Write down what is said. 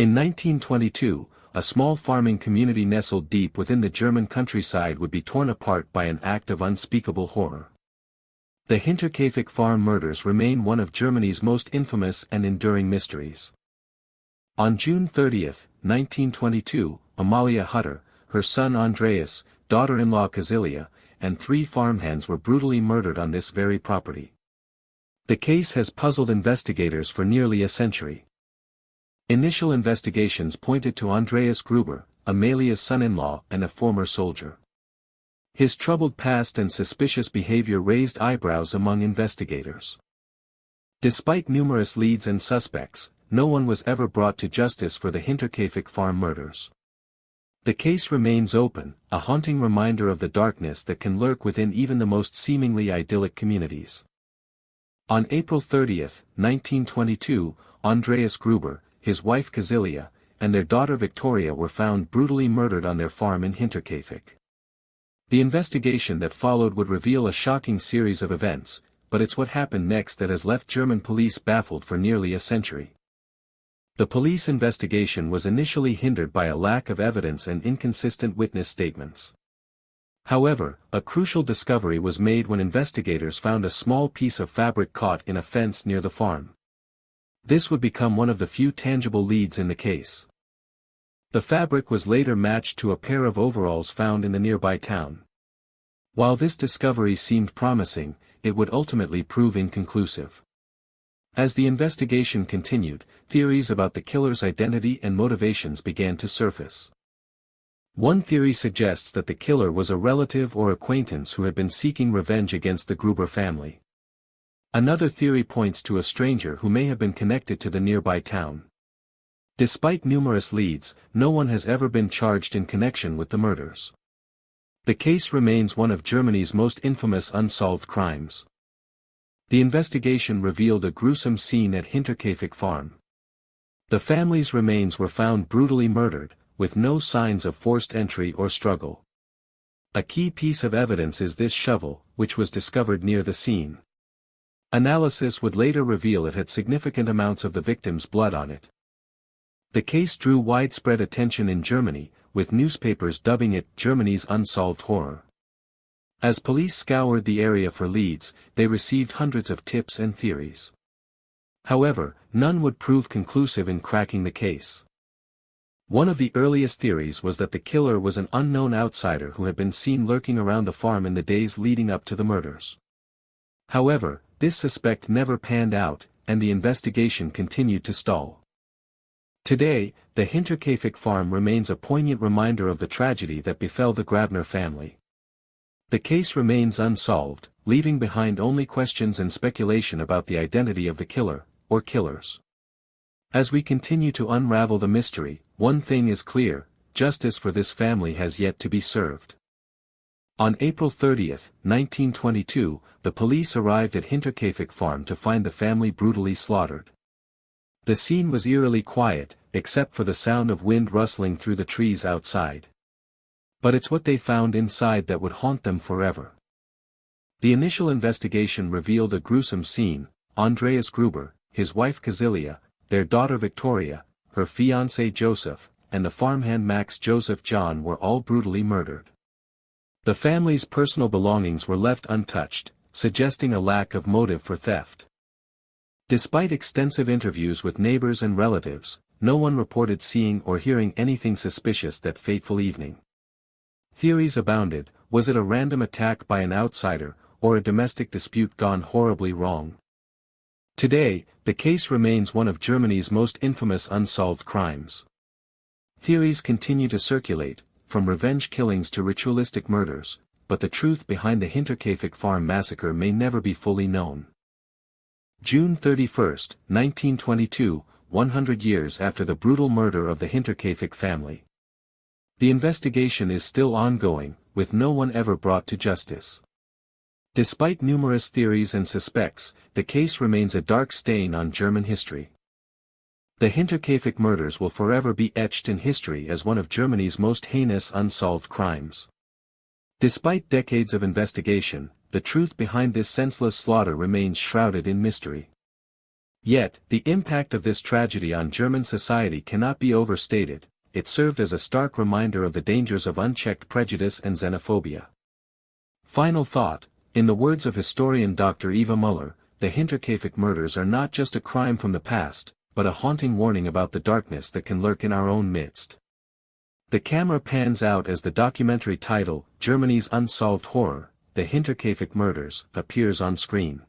In 1922, a small farming community nestled deep within the German countryside would be torn apart by an act of unspeakable horror. The Hinterkaifeck farm murders remain one of Germany's most infamous and enduring mysteries. On June 30, 1922, Amalia Hutter, her son Andreas, daughter-in-law Cecilia, and 3 farmhands were brutally murdered on this very property. The case has puzzled investigators for nearly a century. Initial investigations pointed to Andreas Gruber, Amalia's son-in-law and a former soldier. His troubled past and suspicious behavior raised eyebrows among investigators. Despite numerous leads and suspects, no one was ever brought to justice for the Hinterkaifeck farm murders. The case remains open, a haunting reminder of the darkness that can lurk within even the most seemingly idyllic communities. On April 30, 1922, Andreas Gruber, his wife Cecilia, and their daughter Victoria were found brutally murdered on their farm in Hinterkaifeck. The investigation that followed would reveal a shocking series of events, but it's what happened next that has left German police baffled for nearly a century. The police investigation was initially hindered by a lack of evidence and inconsistent witness statements. However, a crucial discovery was made when investigators found a small piece of fabric caught in a fence near the farm. This would become one of the few tangible leads in the case. The fabric was later matched to a pair of overalls found in the nearby town. While this discovery seemed promising, it would ultimately prove inconclusive. As the investigation continued, theories about the killer's identity and motivations began to surface. One theory suggests that the killer was a relative or acquaintance who had been seeking revenge against the Gruber family. Another theory points to a stranger who may have been connected to the nearby town. Despite numerous leads, no one has ever been charged in connection with the murders. The case remains one of Germany's most infamous unsolved crimes. The investigation revealed a gruesome scene at Hinterkaifeck farm. The family's remains were found brutally murdered, with no signs of forced entry or struggle. A key piece of evidence is this shovel, which was discovered near the scene. Analysis would later reveal it had significant amounts of the victim's blood on it. The case drew widespread attention in Germany, with newspapers dubbing it Germany's unsolved horror. As police scoured the area for leads, they received hundreds of tips and theories. However, none would prove conclusive in cracking the case. One of the earliest theories was that the killer was an unknown outsider who had been seen lurking around the farm in the days leading up to the murders. However, this suspect never panned out, and the investigation continued to stall. Today, the Hinterkaifeck farm remains a poignant reminder of the tragedy that befell the Grabner family. The case remains unsolved, leaving behind only questions and speculation about the identity of the killer, or killers. As we continue to unravel the mystery, one thing is clear: justice for this family has yet to be served. On April 30, 1922, the police arrived at Hinterkaifeck farm to find the family brutally slaughtered. The scene was eerily quiet, except for the sound of wind rustling through the trees outside. But it's what they found inside that would haunt them forever. The initial investigation revealed a gruesome scene: Andreas Gruber, his wife Cecilia, their daughter Victoria, her fiancé Joseph, and the farmhand Max Joseph John were all brutally murdered. The family's personal belongings were left untouched, suggesting a lack of motive for theft. Despite extensive interviews with neighbors and relatives, no one reported seeing or hearing anything suspicious that fateful evening. Theories abounded: was it a random attack by an outsider, or a domestic dispute gone horribly wrong? Today, the case remains one of Germany's most infamous unsolved crimes. Theories continue to circulate, from revenge killings to ritualistic murders, but the truth behind the Hinterkaifeck farm massacre may never be fully known. June 31, 1922, 100 years after the brutal murder of the Hinterkaifeck family. The investigation is still ongoing, with no one ever brought to justice. Despite numerous theories and suspects, the case remains a dark stain on German history. The Hinterkaifeck murders will forever be etched in history as one of Germany's most heinous unsolved crimes. Despite decades of investigation, the truth behind this senseless slaughter remains shrouded in mystery. Yet, the impact of this tragedy on German society cannot be overstated. It served as a stark reminder of the dangers of unchecked prejudice and xenophobia. Final thought, in the words of historian Dr. Eva Muller, the Hinterkaifeck murders are not just a crime from the past, but a haunting warning about the darkness that can lurk in our own midst. The camera pans out as the documentary title, Germany's Unsolved Horror, The Hinterkaifeck Murders, appears on screen.